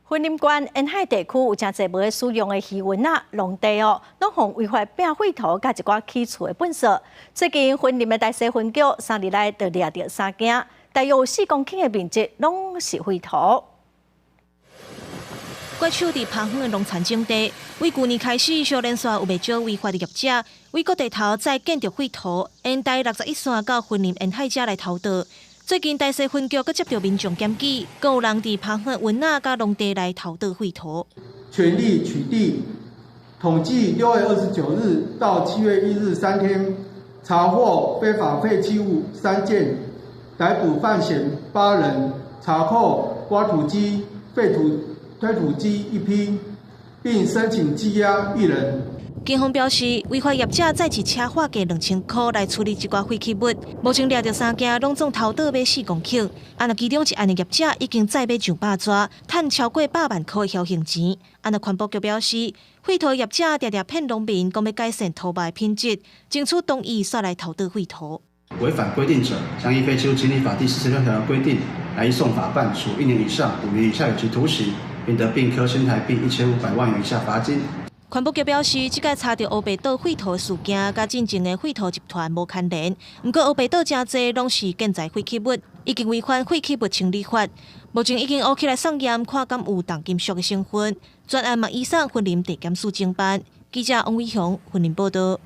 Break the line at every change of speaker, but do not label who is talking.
云林县沿海地区有真侪无使用的渔云农地拢互违法并绘图甲一寡起厝的本色。最近云林的大西分局3日内就掠到3件，大约有4公顷的面积拢是绘图。
怪手伫澎湖的农产种地，为去年开始，小连续有袂少违法的业者为各地头再建筑绘图，沿带61线到云林沿海者来偷盗。最近大西分局阁接到民众检举，阁有人伫澎湖云仔甲农地来偷盗绘图。
全力取缔，统计6月29日到7月1日3天，查获非法废弃物3件，逮捕犯嫌8人，查扣挖土机、废土推土机1批，并申请羁押1人。
警方表示，违法业者再次车划价2000块来处理一寡废弃物，目前掠到3件，拢总偷盗买4公顷。若其中一案的业者已经再买上百抓，赚超过100万块的侥幸钱。环保局表示，绘图业者常常骗农民，讲要改善土地品质，争取同意煞来偷盗绘图。
违反规定者，将依废弃物清理法第46条的规定，来移送法办，处1年以上5年以下有期徒刑，并得并科新台币1500万元以下罚金。
环保局表示，即届查到乌白岛绘图的事件，甲进前的绘图集团无牵连。不过，乌白岛真侪拢是建材废弃物，已经违反废弃物清理法。目前已经挖起来送验，看敢有重金属的成分。专案嘛移送云林地检署侦办。记者王伟雄，云林报道。